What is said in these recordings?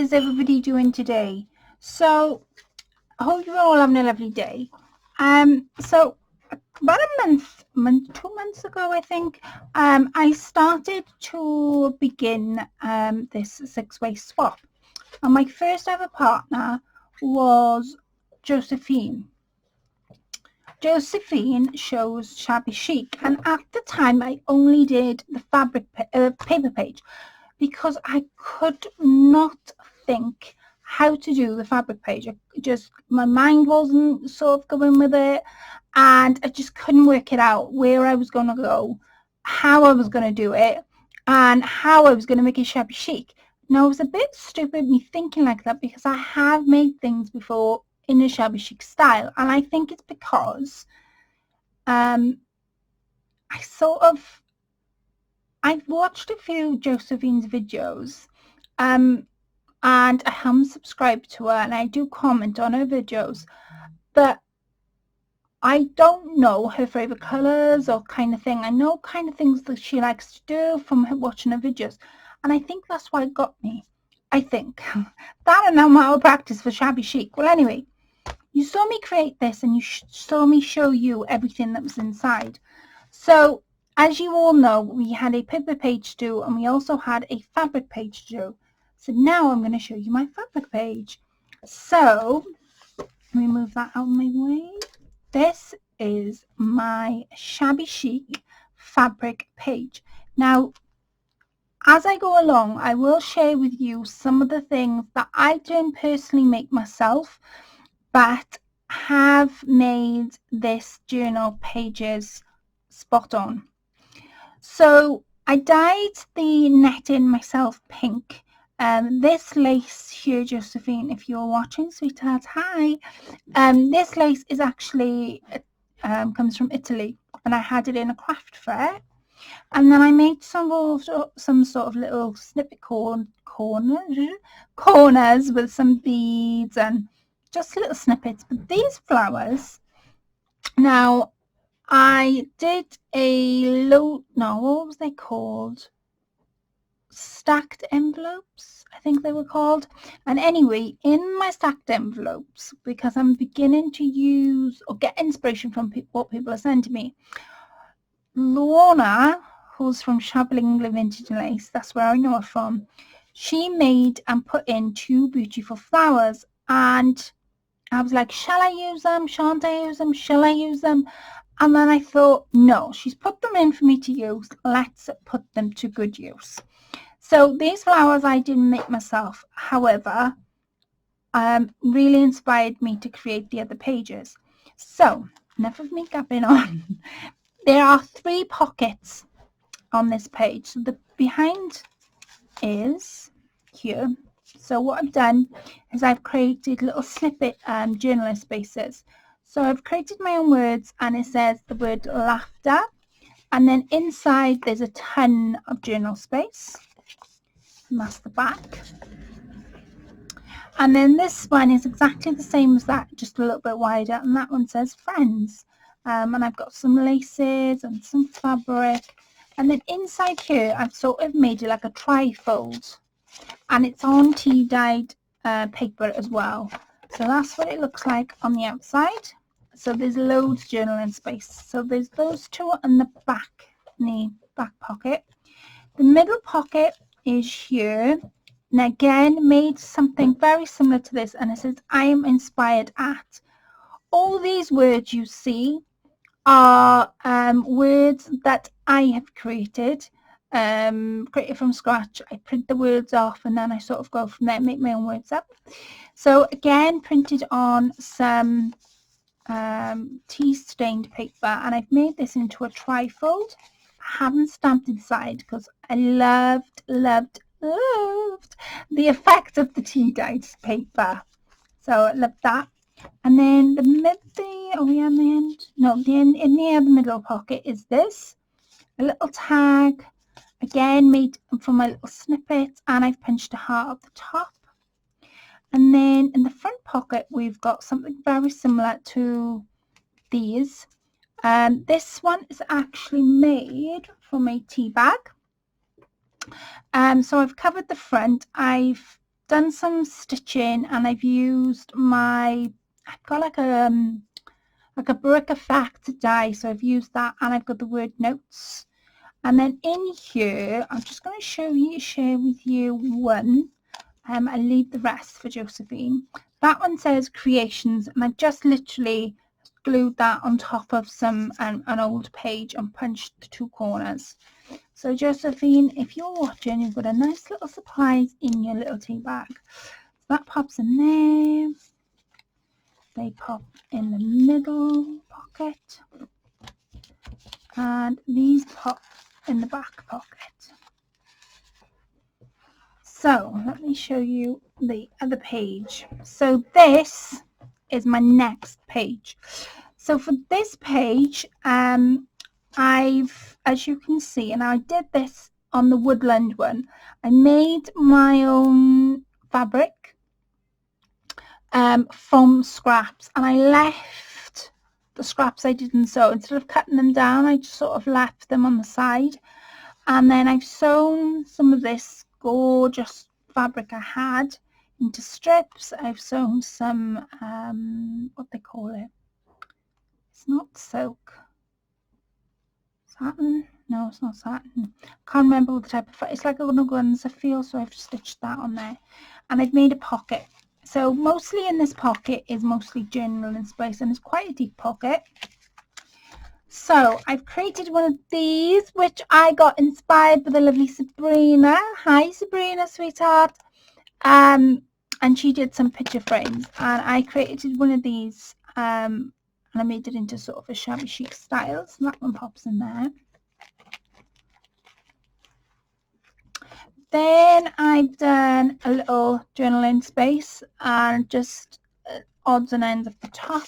is everybody doing today? So I hope you're all having a lovely day. So about a month, 2 months ago, I think, I started to begin this six-way swap. And my first ever partner was Josephine. Josephine shows Shabby Chic, and at the time I only did the paper page because I could not think how to do the fabric page. My mind wasn't sort of going with it, and I just couldn't work it out where I was going to go, how I was going to do it, and how I was going to make it shabby chic. Now, it was a bit stupid me thinking like that because I have made things before in a shabby chic style, and I think it's because I've watched a few Josephine's videos, and I am subscribed to her, and I do comment on her videos, but I don't know her favourite colours or kind of thing. I know kind of things that she likes to do from watching her videos, and I think that's why it got me. I think that, and now my practice for shabby chic. Well, anyway, you saw me create this, and you saw me show you everything that was inside. So as you all know, we had a paper page to do, and we also had a fabric page to do. So now I'm going to show you my fabric page. So let me move that out of my way. This is my shabby chic fabric page. Now, as I go along, I will share with you some of the things that I don't personally make myself, but have made this journal pages spot on. So I dyed the netting myself pink. This lace here, Josephine, if you're watching, sweetheart, hi. This lace is actually comes from Italy, and I had it in a craft fair, and then I made some sort of little snippet corners with some beads and just little snippets. But these flowers, now I did what was they called? Stacked envelopes, I think they were called. And anyway, in my stacked envelopes, because I'm beginning to use or get inspiration from what people are sending me, Lorna, who's from Shabby Vintage Lace, that's where I know her from, she made and put in two beautiful flowers, and I was like, shall I use them? Shan't I use them? Shall I use them? And then I thought, no, she's put them in for me to use. Let's put them to good use. So these flowers I didn't make myself. However, really inspired me to create the other pages. So enough of me gabbing on. There are 3 pockets on this page. So the behind is here. So what I've done is I've created little snippet journaling spaces. So I've created my own words, and it says the word laughter, and then inside there's a ton of journal space, and that's the back. And then this one is exactly the same as that, just a little bit wider, and that one says friends. And I've got some laces and some fabric, and then inside here I've sort of made it like a trifold, and it's on tea dyed paper as well. So that's what it looks like on the outside. So there's loads of journaling space. So there's those 2 in the back pocket. The middle pocket is here, and again made something very similar to this, and it says I am inspired at. All these words you see are words that I have created from scratch. I print the words off, and then I sort of go from there, make my own words up. So again, printed on some tea stained paper, and I've made this into a trifold. I haven't stamped inside because I loved the effect of the tea dyed paper, so I love that. And then in the middle pocket is this, a little tag, again made from my little snippets, and I've pinched a heart at the top. And then in the front pocket we've got something very similar to these. This one is actually made from a tea bag. So I've covered the front. I've done some stitching, and I've used I've got like a brick effect die, so I've used that, and I've got the word notes. And then in here, I'm just going to share with you one. I leave the rest for Josephine. That one says creations, and I've just literally glued that on top of an old page and punched the 2 corners. So Josephine, if you're watching, you've got a nice little surprise in your little tea bag. So that pops in there. They pop in the middle pocket, and these pop in the back pocket. So let me show you the other page. So this is my next page. So for this page, as you can see, and I did this on the woodland one, I made my own fabric from scraps, and I left the scraps I didn't sew. Instead of cutting them down, I just sort of left them on the side, and then I've sewn some of this gorgeous fabric I had into strips. I've sewn some what they call it, it's not silk, satin, no, it's not satin, can't remember what the type of, it's like a organza feel, so I've stitched that on there, and I've made a pocket. So mostly in this pocket is mostly journal and space, and it's quite a deep pocket. So I've created one of these, which I got inspired by the lovely Sabrina. Hi Sabrina, sweetheart. And she did some picture frames, and I created one of these, and I made it into sort of a shabby chic style. So that one pops in there. Then I've done a little journaling space, and just odds and ends of the top.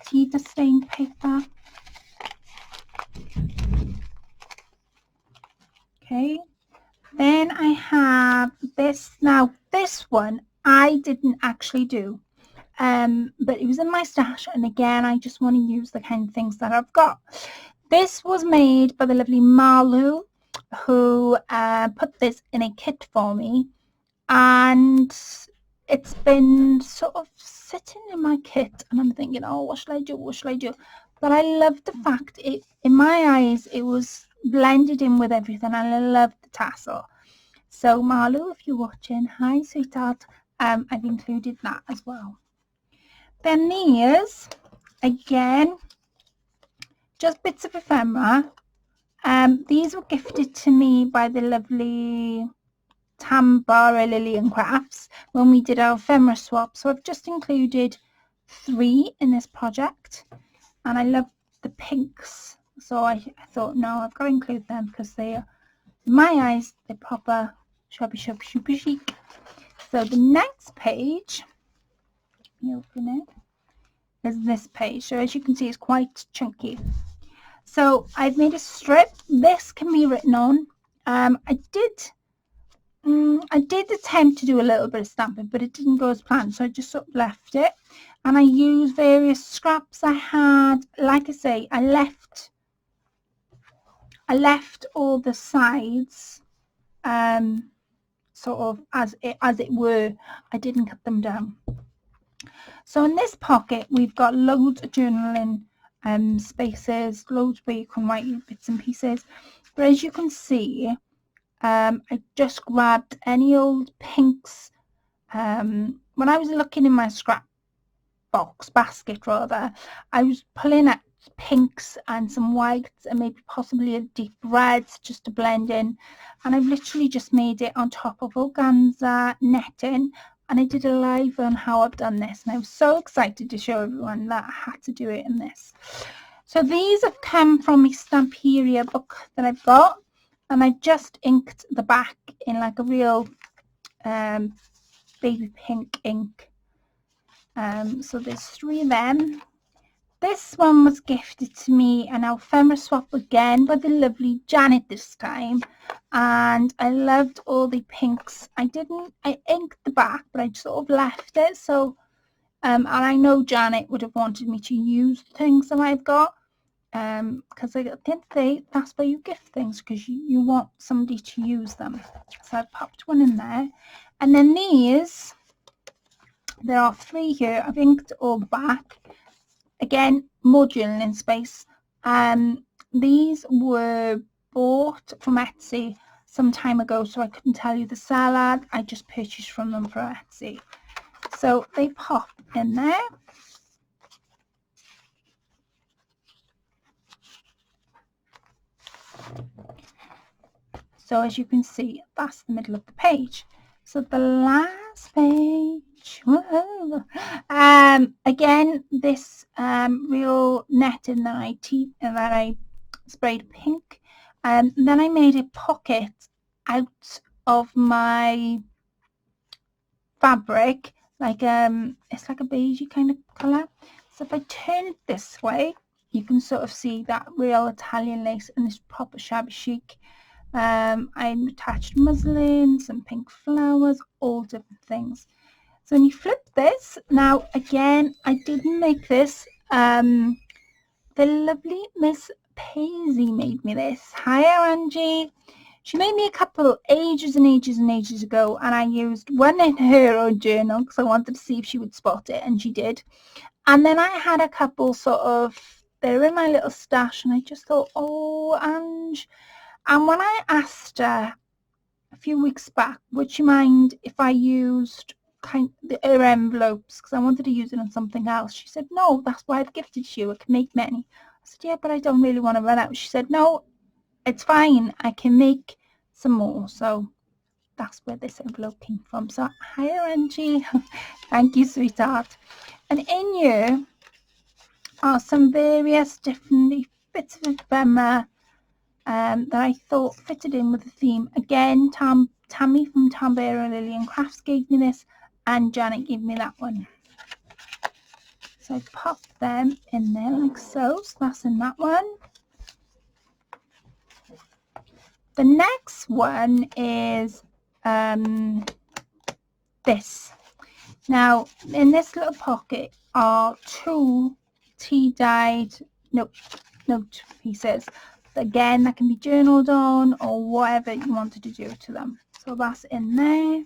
Tea stained paper. Okay, then I have this. Now this one I didn't actually do, but it was in my stash, and again I just want to use the kind of things that I've got. This was made by the lovely Malu, who put this in a kit for me, and it's been sort of sitting in my kit, and I'm thinking, oh, what should I do, what should I do? But I love the fact it, in my eyes, it was blended in with everything, and I love the tassel. So Malu, if you're watching, hi sweetheart, I've included that as well. Then these, again, just bits of ephemera. These were gifted to me by the lovely Barratt Lillian Crafts when we did our ephemera swap. So I've just included 3 in this project, and I love the pinks, so I thought, no, I've got to include them because they are, in my eyes, they're proper shabby super chic. So the next page, you open it, is this page. So as you can see, it's quite chunky. So I've made a strip. This can be written on. I did attempt to do a little bit of stamping, but it didn't go as planned, so I just sort of left it. And I used various scraps I had. Like I say, I left all the sides sort of as it were. I didn't cut them down. So in this pocket, we've got loads of journaling spaces, loads where you can write your bits and pieces. But as you can see, I just grabbed any old pinks. When I was looking in my scrap basket rather, I was pulling out pinks and some whites and maybe possibly a deep reds just to blend in, and I've literally just made it on top of organza netting, and I did a live on how I've done this, and I was so excited to show everyone that I had to do it in this. So these have come from a Stamperia book that I've got, and I just inked the back in like a real baby pink ink. So there's 3 of them. This one was gifted to me, an ephemera swap again by the lovely Janet this time, and I loved all the pinks. I inked the back, but I sort of left it. So and I know Janet would have wanted me to use things that I've got, because at the end of the day, that's where you gift things, because you want somebody to use them. So I popped one in there, And then these, there are 3 here. I've inked all the back. Again, more journaling space. These were bought from Etsy some time ago, so I couldn't tell you the seller. I just purchased from them for Etsy. So they pop in there. So as you can see, that's the middle of the page. So the last page, whoa, again, this real netting that I sprayed pink, and then I made a pocket out of my fabric, like it's like a beigey kind of colour. So if I turn it this way, you can sort of see that real Italian lace and this proper shabby chic. I attached muslin, some pink flowers, all different things. So when you flip this, now again, I didn't make this. The lovely Miss Paisley made me this. Hi, Angie. She made me a couple ages and ages and ages ago, and I used one in her own journal because I wanted to see if she would spot it, and she did. And then I had a couple sort of, they're in my little stash, and I just thought, oh, Ange. And when I asked her a few weeks back, would she mind if I used her envelopes, because I wanted to use it on something else, she said, no, that's why I've gifted you. I can make many. I said, yeah, but I don't really want to run out. She said, no, it's fine. I can make some more. So that's where this envelope came from. So hi, Angie. Thank you, sweetheart. And in here are some various different bits of ephemera that I thought fitted in with the theme. Again, Tammy from Tambera Lillian Crafts gave me this, and Janet gave me that one. So I popped them in there like so. So that's in that one. The next one is this. Now, in this little pocket are 2 tea-dyed note pieces. Again, that can be journaled on or whatever you wanted to do to them. So that's in there.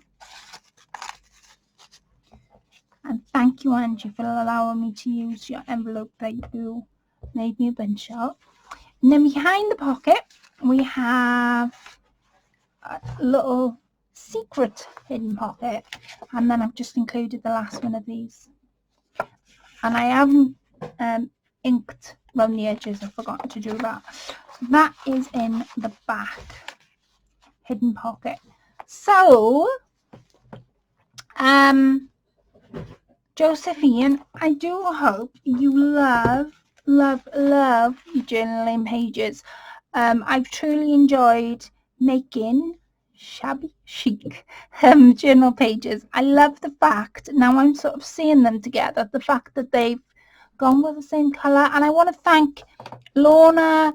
And thank you, Angie, for allowing me to use your envelope that you made me a bunch of. And then behind the pocket, we have a little secret hidden pocket. And then I've just included the last one of these. And I haven't inked around the edges. I've forgotten to do that. That is in the back hidden pocket. So Josephine, I do hope you love your journaling pages. I've truly enjoyed making shabby chic journal pages. I love the fact, now I'm sort of seeing them together, the fact that they've gone with the same colour. And I want to thank Lorna,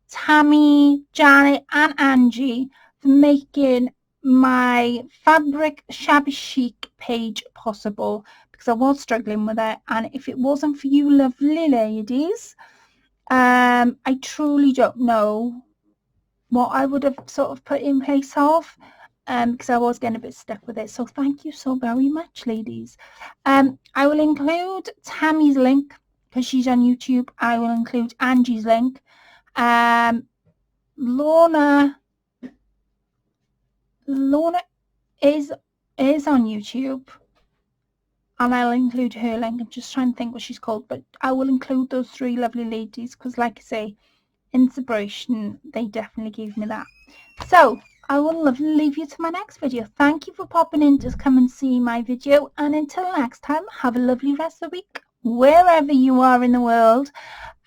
Tammy, Janet and Angie for making my fabric shabby chic page possible, because I was struggling with it, and if it wasn't for you lovely ladies, I truly don't know what I would have sort of put in place of, because I was getting a bit stuck with it. So thank you so very much, ladies. I will include Tammy's link because she's on YouTube. I will include Angie's link. Lorna is on YouTube, and I'll include her link. I'm just trying to think what she's called, but I will include those 3 lovely ladies because, like I say, inspiration, they definitely gave me that. So I will leave you to my next video. Thank you for popping in to come and see my video, and until next time, have a lovely rest of the week wherever you are in the world.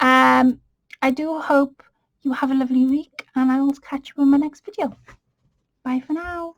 I do hope you have a lovely week, and I will catch you in my next video. Bye for now.